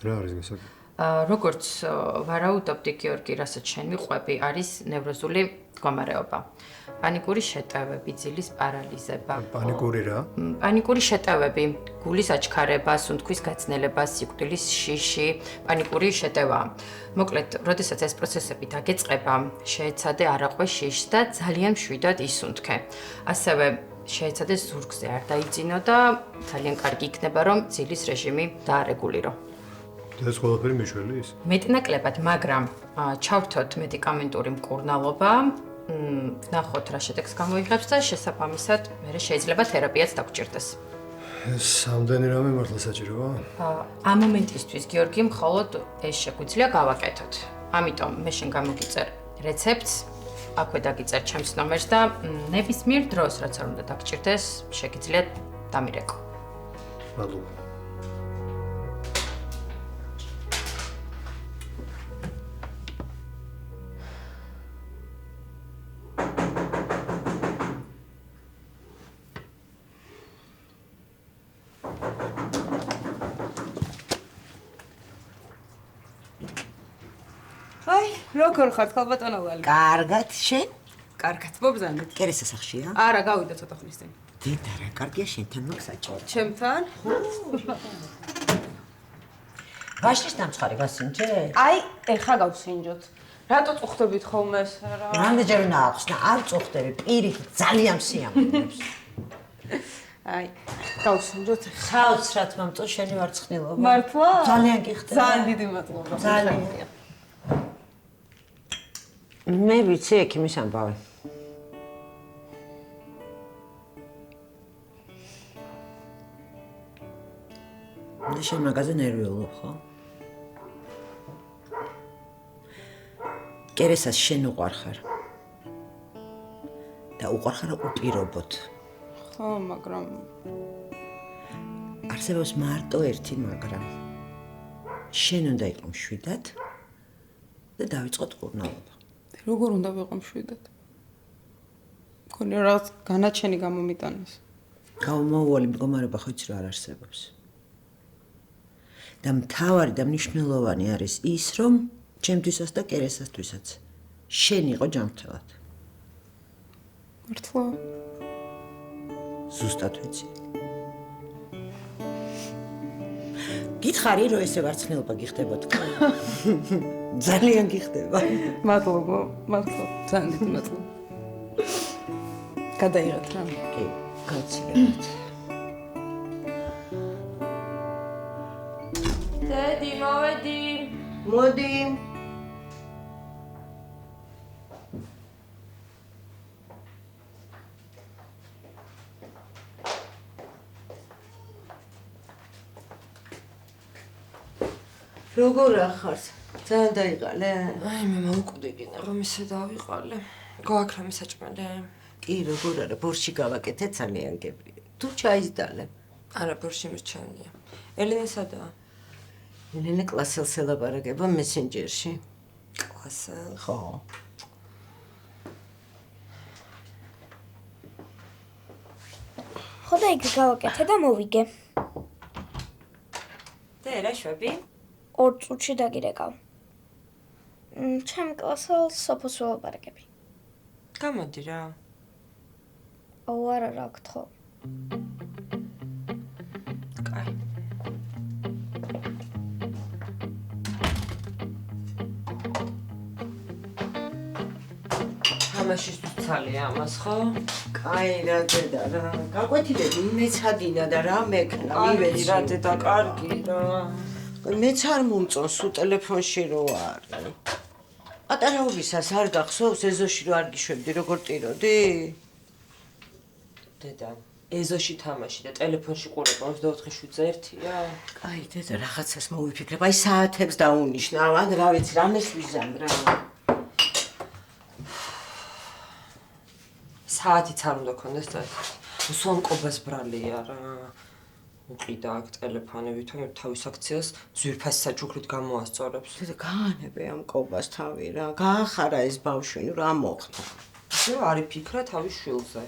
რა არის მისაკი? როგორც ვარაუდობდი გიორგი, რასაც შენ მიყვები, არის ნევროზული მდგომარეობა. პანიკური შეტევები, ძილის პარალიზება. პანიკური რა? პანიკური შეტევები, გულის აჩქარება, სუნთქვის გაძნელება, სიკვდილის შიში, პანიკური შეტევა. მოკლედ, როდესაც ეს პროცესები დაგეწყება, შეეცადე არაყვე შიშს და ძალიან მშვიდად ისუნთქე. ასევე შეეცადე ზურგზე არ დაიძინო და ძალიან კარგი იქნება, რომ ძილის რეჟიმი დაარეგულირო. ეს ყველაფერი მიშველი ის? მეტნაკლებად, მაგრამ ჩავრთოთ მედიკამენტური მკურნალობა, ნახოთ რა შედეგს გამოიღებს და შესაბამისად მერე შეიძლება თერაპიაც დაგჭირდეს. ეს სამდენი რამე მართლა საჭიროა? ამ მომენტისთვის გიორგი მხოლოდ ეს შეგვიძლია გავაკეთოთ. ამიტომ მე შენ გამოგიწერ რეცეპტს, აქვე დაგიწერ ჩემს ნომერს და ნებისმიერ დროს რაც არ უნდა დაგჭირდეს, შეგიძლიათ დამირეკო. მადლობა. როგორ ხარ, ხალბატონო ლალი? კარგად, შენ? კარგად, მობზანეთ. კერესა სახშია? არა, გავიდა ცოტა ხნის წინ. დედა რა, კარგია შენთან მოგსაჭირო. ჩემთან? ვაშლის დამცხარი გასინჯე? აი, ეხა გავსინჯოთ. რატო წუხდებით ხოლმე ეს რა? რამდენჯერ უნდა ახსნა, არ წუხდები, პირით ძალიან სიამოვნებს. აი, გავსინჯოთ. საოცრად მომწონს შენი ვარცხნილობა. მართლა? ძალიან გიხდება. ძალიან დიდი მადლობა. ძალიან. მე ვიცი ექიმის ამბავი. და შენ მაგაზე ნერვიულობ, ხო? კერესას შენ უყვარ ხარ. და უყვარ ხარ უპირობოდ. ხო, მაგრამ არსებობს მარტო ერთი მაგრამ. შენ უნდა იყო მშვიდად და დავიწყოთ კურნალობა. როგორ უნდა ვიყო მშვიდად? მგონი რაღაც განაჩენი გამომიტანეს. გამომავალი მდგომარეობა ხო იცი რა არ არსებობს. და მთავარი და მნიშვნელოვანი არის ის, რომ ჩემთვისაც და კერესასთვისაც შენ იყო ჯანმრთელად. მართლა? ზუსტად ვიცი. გითხარი რომ ესე ვარცხნილობა გიხდებოდა. ძალიან გიხდება. მადლობა, მართლა, ძალიან დიდი მადლობა. გადაიღეთ რა. კი, გაცილებით. დედი, მოვედი. მოდი. როგორ ახარს? ძალიან დაიყალე? აი, მე მოვკვდები, რომ ისე დავიყალე. გააქრა მისაჭმელე. კი, როგორ არა, ბორში გავაკეთე ძალიან გებრია. თუ ჩაის დალე. არა, ბორში მირჩენია. ელენე სადაა? ელენე კლასელს ელაპარაკება მესენჯერში. კლასელ? ხო. ხოდა იქ გავაკეთე და მოვიგე. და რა შვები? 2 წუთში დაგირეკავ. ჩემ კლასელს სოფოს ველაპარაკები. გამოდი რა. აუ არა რა გთხოვ. კაი. თამაშისთვის ცალია ამას, ხო? კაი რა დედა რა. გაკვეთილები მეცადინა და რა მექნა, მივეცი. რა დედა, კარგი რა. მეც არ მომწონს უ ტელეფონში რო არის. პატარაობისას არ გახსოვს ეზოში რო არ გიშვებდი როგორ ტიროდი? დედა, ეზოში თამაში და ტელეფონში ყურება 24/7-ია? კაი დედა რაღაცას მოვიფიქრებ, აი საათებს დაუნიშნავ, ან რა ვიცი, რამეს ვიზამ რა. საათიც არ უნდა კონდეს და სულ მკობას ბრალია რა. უყიდა აქ ტელეფონები, თუმცა თავის აქციას ძვირფას საჯუქრით გამოასწორებს. დედა გაანებე ამ მკობას თავი რა, გაახარა ეს ბავშვი, ნუ რა მოხდა? ისე არ იფიქრა თავის შვილზე.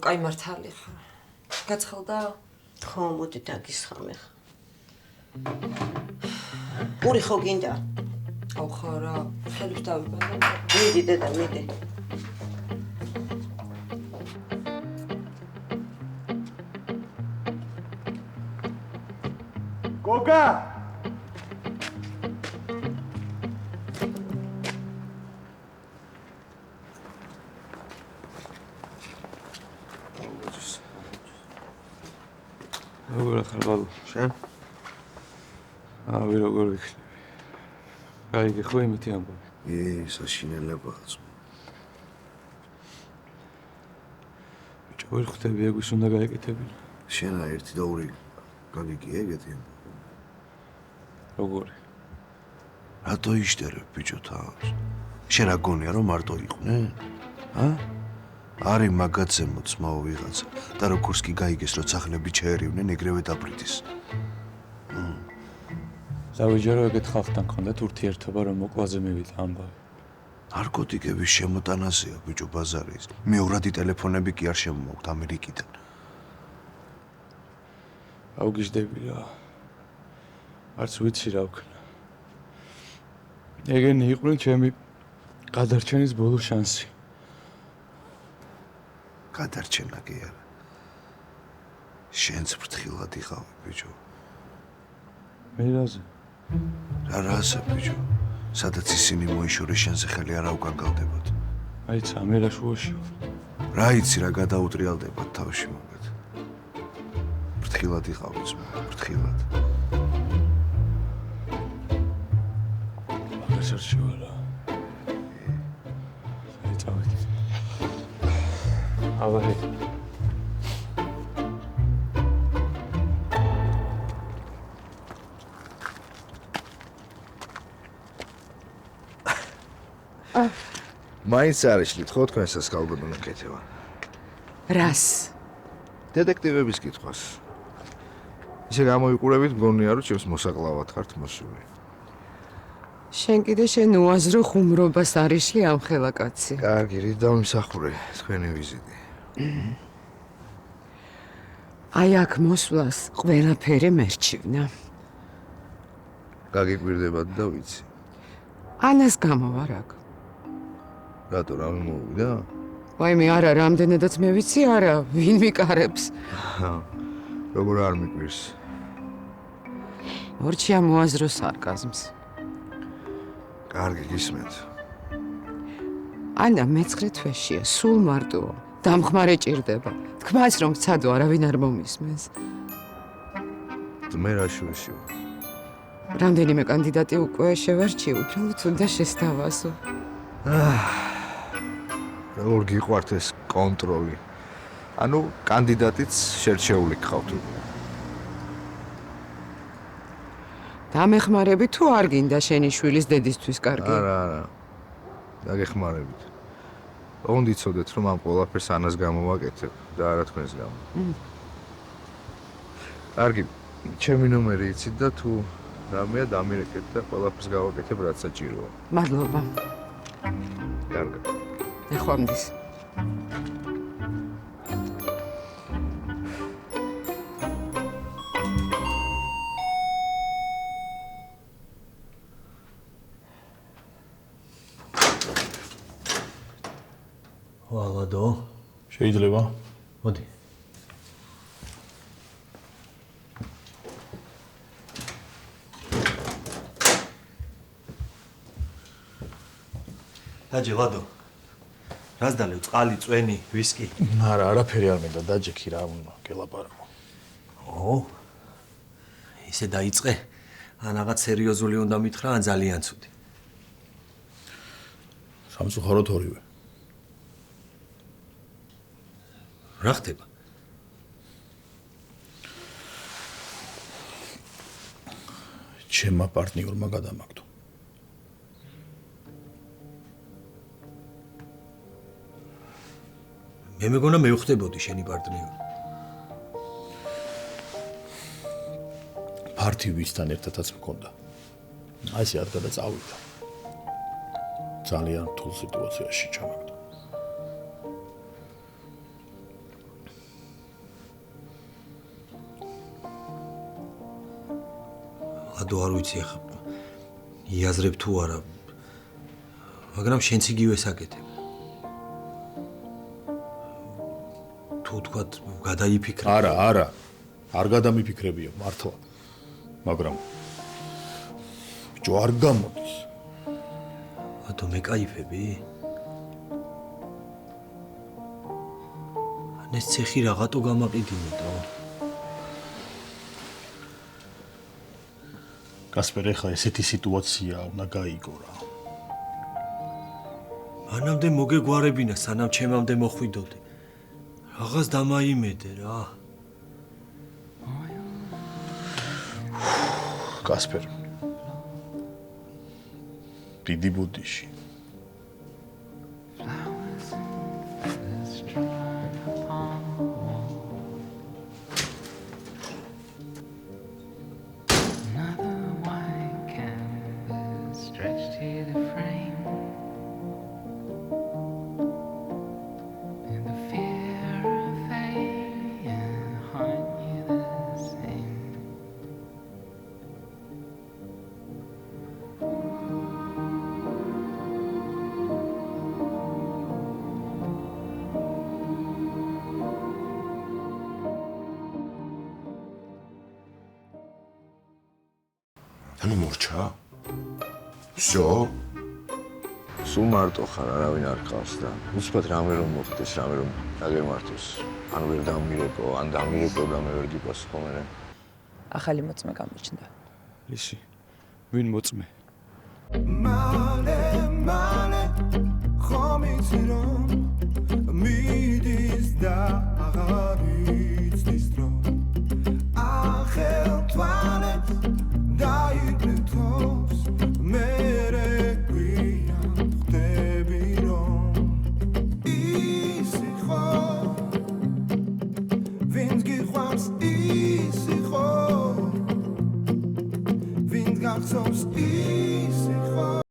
კაი მართალი ხარ. გაცხელდა? ხო, მოდი დაგისხამე ხა. პური ხო გინდა? აუ ხარა, ხელებს დავიბანდა. მიდი დედა, მიდი. გოგა! როგორ ახალ შენ? ავი როგორ იქნება? გაიგე ხო იმითი ამბობი? საშინელებაც. ბიჭო, ვერ ხვდები ეგვის უნდა გაეკეთებინა. შენა ერთი და ორი გაგიგე ეგეთი ამბობი. როგორი? რატო იშტერებ ბიჭო თავს? შენ რა გონია რომ მარტო იყვნენ? არის მაგაცე მოწმაო ვიღაცა და როგორც კი გაიგეს რომ სახლები ჩაერივნენ ეგრევე დაბრიდეს. დავიჯერო ეგეთ ხალხთან ქონდათ ურთიერთობა რომ მოკლაზე მივიდა ამბავი. ნარკოტიკების შემოტანაზეა ბიჭო ბაზარის. მეორადი ტელეფონები კი არ შემოვაქვთ ამერიკიდან. აუგიჟდები რა. არც ვიცი რა ვქნა. ეგენი იყვნენ ჩემი გადარჩენის ბოლო შანსი. გადარჩენა კი არა. შენც ფრთხილად იყავი ბიჭო. მე რაზე? რაზე ბიჭო? სადაც ისინი მოიშორეს შენზე ხელი არ აუკანგალდებოდ. აიცა მე რა შუაში ვარ. რა იცი რა გადაუტრიალდებოდ თავში მოგეთ. ფრთხილად იყავი ძმა, ფრთხილად. მაგას არ შევალა. წავედი. ავაი. მაინც არიშლით ხო თქვენ სასკალბად უნდა კეთება. რას? დეტექტივების კითხვას. ისე გამოიყურებით მგონია რომ ჩემს მოსაკლავად ხართ მოსული. შენ კიდე შენ უაზრო ხუმრობას არიშლი ამ ხელაკაცი. კარგი, რით დავიმსახურე თქვენი ვიზიტი. აი აქ მოსვლას ყველაფერი მერჩივნა. გაგიკვირდებათ და ვიცი. ანას გამოვარ აქ. რატო რა მოვიდა? ვაიმე არა, რამდენადაც მე ვიცი არა, ვინ მიკარებს. როგორ არ მიკვირს? ორჩია მოაზრო სარკაზმს. კარგი გისმენთ. ანა მე-9 თვეშია, სულ მარტოა. დამხმარე ჭირდება. თქმაც რომ ცადო არავინ არ მომისმენს. მე რა შუაში ვარ? რამდენიმე კანდიდატი უკვე შევარჩი, უბრალოდ უნდა შესთავაზო. როგორ გიყვართ ეს კონტროლი? ანუ კანდიდატიც შერჩეული გყავთ. დამეხმარები თუ არ გინდა შენი შვილის დედისთვის კარგი? არა. დაგეხმარებით. ოღონდ იცოდეთ რომ ამ ყველაფერს ანას გამოვაკეთებ და არა თქვენს გამო. კარგი, ჩემი ნომერი იცით და თუ რამეა დამირეკეთ და ყველაფერს გავაკეთებ რაც საჭიროა. მადლობა. კარგი. ეხომდის. ვალადო, შეიძლება? მოდი. დაჯე ლადო. რას დალევ? წყალი, წვენი, ვისკი? არა, არაფერი არ მინდა, დაჯექი რა უნდა გელაპარაკო. ისე დაიწყე? ან რაღაც სერიოზული უნდა მითხრა, ან ძალიან ცუდი? სამწუხაროდ ორივე. რა ხდება? ჩემმა პარტნიორმა გადამაგდო. მე მეგონა მე ვხდებოდი შენი პარტნიორი. პარტი ვისთან ერთადაც მქონდა. ასე არ გადაწავიდა. ძალიან რთულ სიტუაციაში ჩამაგდო. ლადო არ ვიცი ახლა. იაზრებ თუ არა, მაგრამ შენც იგივე საკეთებ. თუ თქვა გადაიფიქრე. არა. არ გადამიფიქრებია მართლა. მაგრამ ბიჭო არ გამოდის. ათო მეკაიფები? ეს ცეხი რაღაცო გამაყიდინეთო. კასპერ, ეხლა ესეთი სიტუაცია უნდა გაიგო რა. მანამდე მოგეგვარებინა, სანამ ჩემამდე მოხვიდოდი. რაღაც დამაიმედე რა. კასპერ. დიდი ბუდიში. ანუ მორჩა? всё? სულ მარტო ხარ, არავინ არ ყავს და უცბად რამე რომ მოხდეს, რამე რომ დაგემართოს. ან ვერ დამირეკო, ან დამირეკო და მე ვერ გიპასუხო მე. ახალი მოწმე გამოჩნდა. ისი, ვინ მოწმე? მალე ხომიცი რომ მიდის და აღარ იცის დრო ახელ თვალებს დაიგრეთოს მერე გვიან ხდები რომ ისი ხო ვინც გიყვარს ისი ხო ვინც გახსოვს